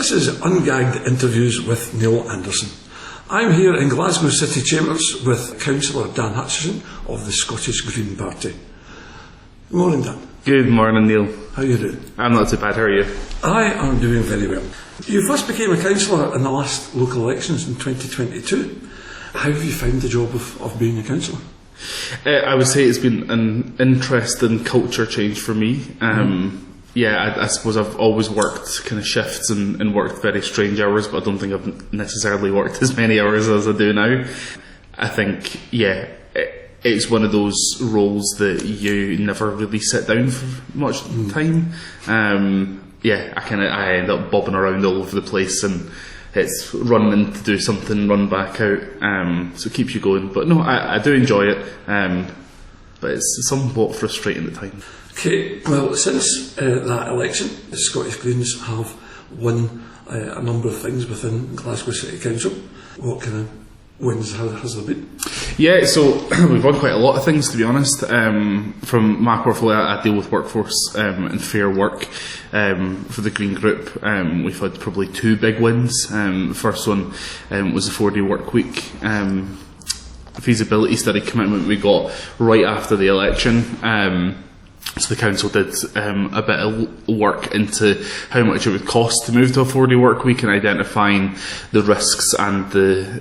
This is Ungagged Interviews with Neil Anderson. I'm here in Glasgow City Chambers with Councillor Dan Hutchison of the Scottish Green Party. Good morning, Dan. Good morning, Neil. How are you doing? I'm not too bad, how are you? I am doing very well. You first became a councillor in the last local elections in 2022. How have you found the job of being a councillor? I would say it's been an interesting culture change for me. I suppose I've always worked kind of shifts and worked very strange hours, but I don't think I've necessarily worked as many hours as I do now. I think, it's one of those roles that you never really sit down for much time. I end up bobbing around all over the place, and it's run in to do something, run back out, so it keeps you going. But no, I do enjoy it, but it's somewhat frustrating at times. Okay, well, since that election, the Scottish Greens have won a number of things within Glasgow City Council. What kind of wins has there been? Yeah, so we've won quite a lot of things, to be honest. From my portfolio, I deal with workforce and fair work. For the Green Group, we've had probably two big wins. The first one was the 4-day work week feasibility study commitment we got right after the election. So the council did a bit of work into how much it would cost to move to a 4-day work week and identifying the risks and the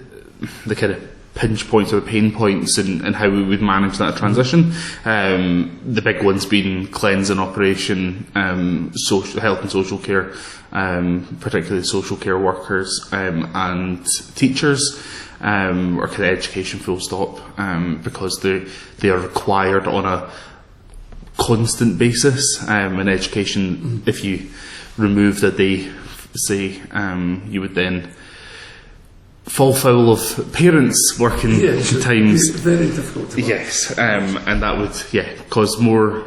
kind of pinch points or the pain points and how we would manage that transition. The big ones being cleansing operation, health and social care, particularly social care workers and teachers, or kind of education full stop, because they are required on a constant basis. In education, if you removed a day, say, you would then fall foul of parents working times. Very difficult. Yes, and that would cause more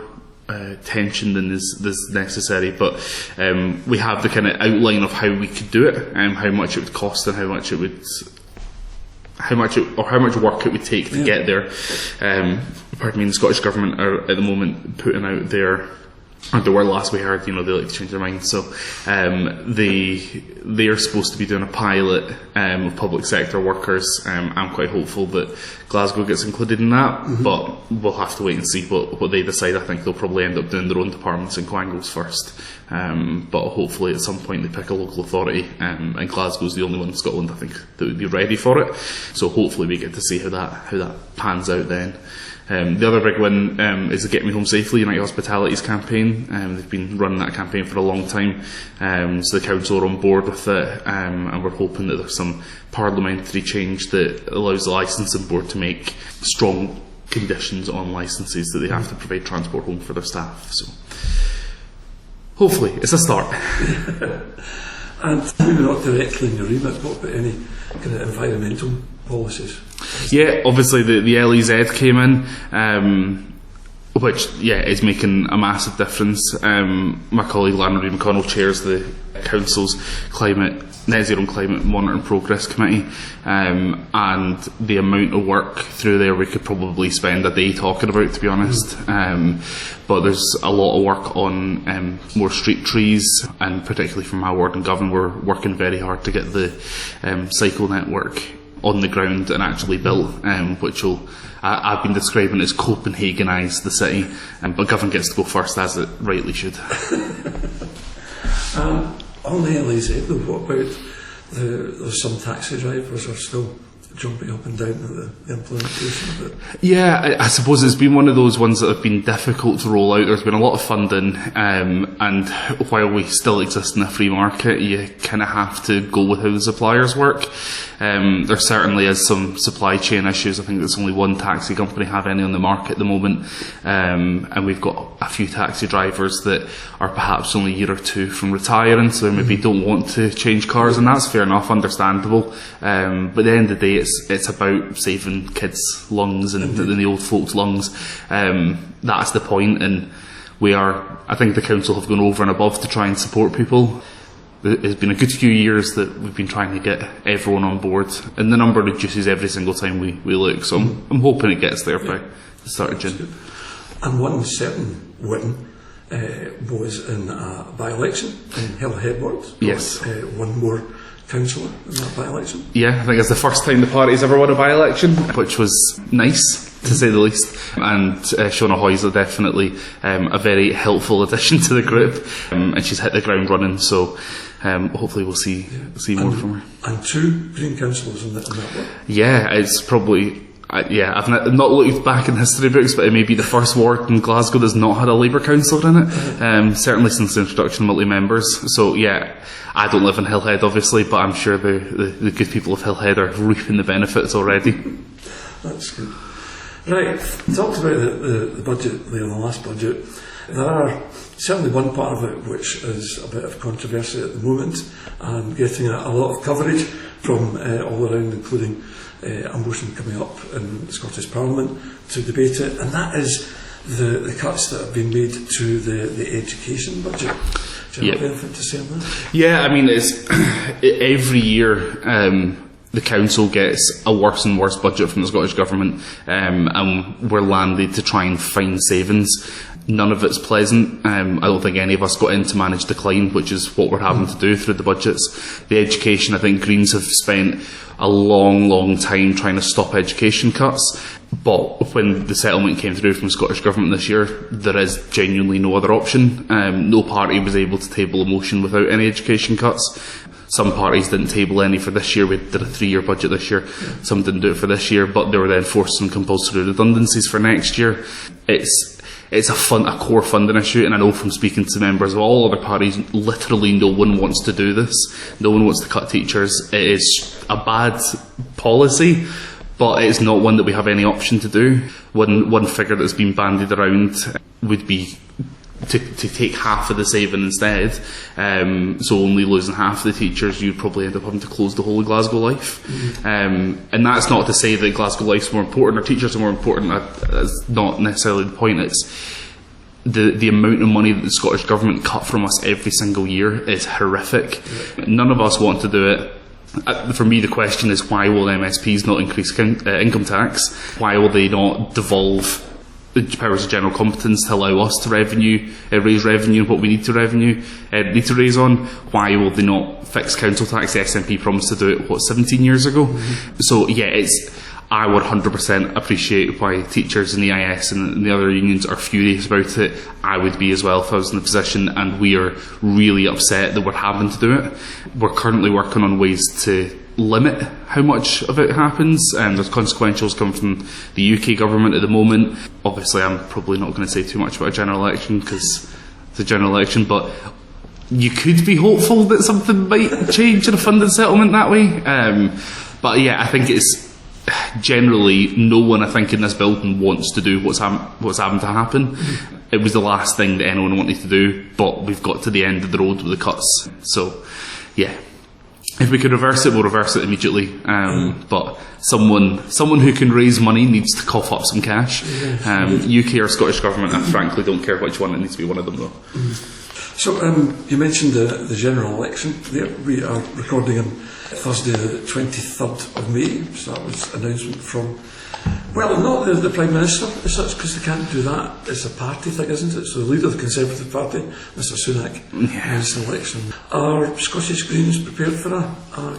tension than is necessary. But we have the kind of outline of how we could do it, and how much it would cost, and how much work it would take to get there. The Scottish Government are at the moment putting out their, or the word last we heard, they like to change their minds. So they are supposed to be doing a pilot of public sector workers. I'm quite hopeful that Glasgow gets included in that, but we'll have to wait and see what they decide. I think they'll probably end up doing their own departments in Quangles first. But hopefully at some point they pick a local authority, and Glasgow's the only one in Scotland, I think, that would be ready for it. So hopefully we get to see how that pans out then. The other big win is the Get Me Home Safely United Hospitalities campaign. They've been running that campaign for a long time, so the council are on board with it, and we're hoping that there's some parliamentary change that allows the licensing board to make strong conditions on licences that they have to provide transport home for their staff. So hopefully it's a start. And maybe not directly in your remit, but any kind of environmental policies? Yeah, obviously the LEZ came in, which is making a massive difference. My colleague Larry McConnell chairs the council's Net Zero and Climate Monitoring Progress Committee, and the amount of work through there we could probably spend a day talking about, to be honest. But there's a lot of work on more street trees, and particularly from my ward in Govan, we're working very hard to get the cycle network on the ground and actually built, which I've been describing as Copenhagenise the city, but Govan gets to go first, as it rightly should. On the LEZ though, what about there's some taxi drivers are still jumping up and down at the implementation of it? Yeah, I suppose it's been one of those ones that have been difficult to roll out. There's been a lot of funding, and while we still exist in a free market, you kind of have to go with how the suppliers work. There certainly is some supply chain issues. I think there's only one taxi company have any on the market at the moment, and we've got a few taxi drivers that are perhaps only a year or two from retiring, so they maybe don't want to change cars, and that's fair enough, understandable. But at the end of the day, it's about saving kids' lungs and the old folks' lungs. That's the point, and I think the council have gone over and above to try and support people. It's been a good few years that we've been trying to get everyone on board, and the number reduces every single time we look, so I'm hoping it gets there by the start of June. And one certain win was in a by-election in Hillhead Ward. Yes. One more councillor in that by-election. Yeah, I think it's the first time the party's ever won a by-election, which was nice, to say the least. And Shona Hoy's definitely a very helpful addition to the group, and she's hit the ground running, so hopefully we'll see more from her. And 2 Green councillors in that ward. Yeah, it's probably... I've not looked back in history books, but it may be the first ward in Glasgow that's not had a Labour councillor in it, certainly since the introduction of multi-members. So yeah, I don't live in Hillhead obviously, but I'm sure the good people of Hillhead are reaping the benefits already. That's good. Right, talked about the budget there in the last budget. There are certainly one part of it which is a bit of controversy at the moment and getting a lot of coverage from all around, including a motion coming up in the Scottish Parliament to debate it, and that is the cuts that have been made to the education budget. Do you have anything to say on that? Yeah, I mean, it's every year the council gets a worse and worse budget from the Scottish Government, and we're landed to try and find savings. None of it's pleasant. I don't think any of us got in to manage decline, which is what we're having to do through the budgets. The education, I think Greens have spent a long time trying to stop education cuts, but when the settlement came through from the Scottish Government this year, there is genuinely no other option. No party was able to table a motion without any education cuts. Some parties didn't table any for this year. We did a 3-year budget this year. Some didn't do it for this year, but they were then forced some compulsory redundancies for next year. It's a core funding issue, and I know from speaking to members of all other parties, literally no one wants to do this. No one wants to cut teachers. It is a bad policy, but it's not one that we have any option to do. One figure that's been bandied around would be to take half of the saving instead, so only losing half the teachers, you'd probably end up having to close the whole of Glasgow Life. And that's not to say that Glasgow Life's more important or teachers are more important. That's not necessarily the point. It's the amount of money that the Scottish Government cut from us every single year is horrific. None of us want to do it. For me, the question is, why will MSPs not increase income tax? Why will they not devolve the powers of general competence to allow us to raise revenue, what we need to raise on? Why will they not fix council tax? The SNP promised to do it, 17 years ago? So yeah, I would 100% appreciate why teachers in the EIS and the other unions are furious about it. I would be as well if I was in the position, and we are really upset that we're having to do it. We're currently working on ways to limit how much of it happens, and there's consequentials coming from the UK government at the moment. Obviously I'm probably not going to say too much about a general election because it's a general election, but you could be hopeful that something might change in a funding settlement that way. But yeah, I think it's generally no one, I think, in this building wants to do what's having to happen. It was the last thing that anyone wanted to do, but we've got to the end of the road with the cuts. So yeah, if we could reverse it, we'll reverse it immediately. But someone who can raise money needs to cough up some cash. UK or Scottish Government, I frankly don't care which one. It needs to be one of them though. So you mentioned the general election there. We are recording on Thursday the 23rd of May, so that was an announcement from, well, not the Prime Minister as such, because they can't do that. It's a party thing, isn't it? So the leader of the Conservative Party, Mr Sunak, announced an election. Are Scottish Greens prepared for a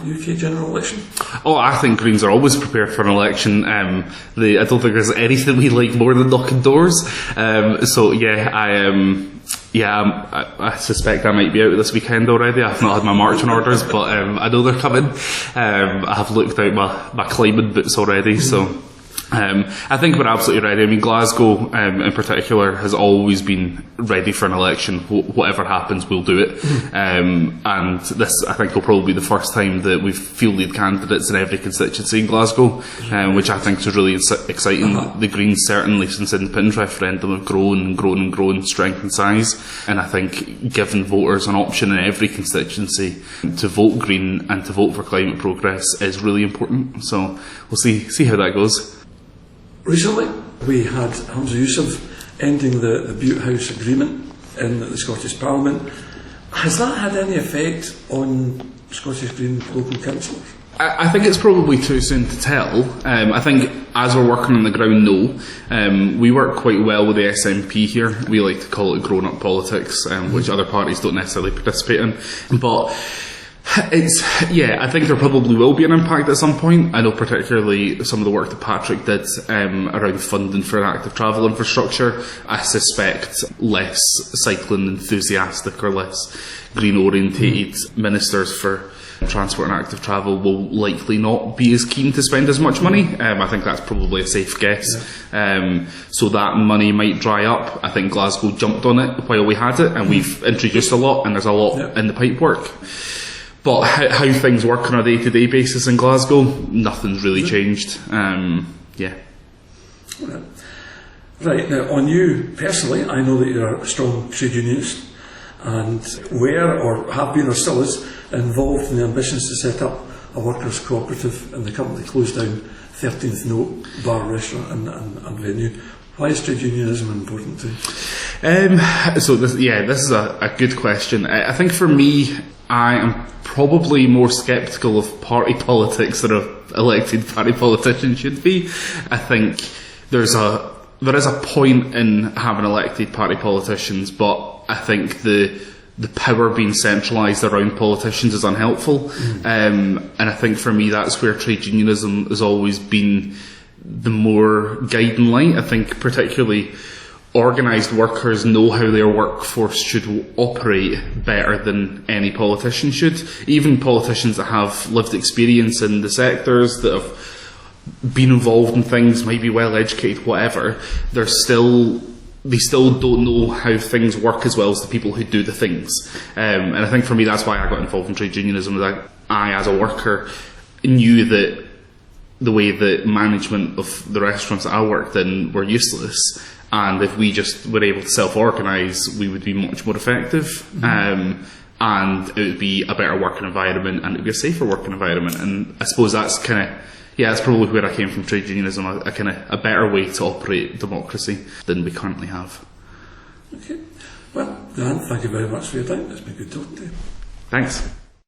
UK general election? Oh, I think Greens are always prepared for an election. I don't think there's anything we like more than knocking doors. So yeah, I suspect I might be out this weekend already. I've not had my marching orders, but I know they're coming. I have looked out my climbing boots already, so I think we're absolutely ready. I mean, Glasgow in particular has always been ready for an election. Whatever happens, we'll do it. And this, I think, will probably be the first time that we've fielded candidates in every constituency in Glasgow, which I think is really exciting. The Greens, certainly since the independence referendum, have grown strength and size. And I think giving voters an option in every constituency to vote Green and to vote for climate progress is really important. So we'll see how that goes. Recently, we had Hamza Youssef ending the Butte House agreement in the Scottish Parliament. Has that had any effect on Scottish Green local councillors? I think it's probably too soon to tell. I think as we're working on the ground, no. We work quite well with the SNP here. We like to call it grown-up politics, which other parties don't necessarily participate in. But I think there probably will be an impact at some point. I know particularly some of the work that Patrick did around funding for active travel infrastructure. I suspect less cycling enthusiastic or less green orientated ministers for transport and active travel will likely not be as keen to spend as much money. I think that's probably a safe guess. So that money might dry up. I think Glasgow jumped on it while we had it, and we've introduced a lot, and there's a lot in the pipework. But how things work on a day-to-day basis in Glasgow, nothing's really changed. Right, now on you personally, I know that you're a strong trade unionist and were, or have been or still is, involved in the ambitions to set up a workers' cooperative in the currently closed down 13th Note bar, restaurant and venue. Why is trade unionism important to you? So this is a good question. I think for me, I am probably more sceptical of party politics than an elected party politician should be. I think there is a point in having elected party politicians, but I think the power being centralised around politicians is unhelpful. And I think for me that's where trade unionism has always been the more guiding light. I think particularly organised workers know how their workforce should operate better than any politician should. Even politicians that have lived experience in the sectors, that have been involved in things, might be well educated, whatever, they still don't know how things work as well as the people who do the things. And I think for me that's why I got involved in trade unionism. That I, as a worker, knew that the way that management of the restaurants that I worked in were useless, and if we just were able to self-organise, we would be much more effective. And it would be a better working environment, and it would be a safer working environment. And I suppose that's that's probably where I came from trade unionism, a better way to operate democracy than we currently have. Okay. Well, Dan, thank you very much for your time. It's been good talking to you. Thanks.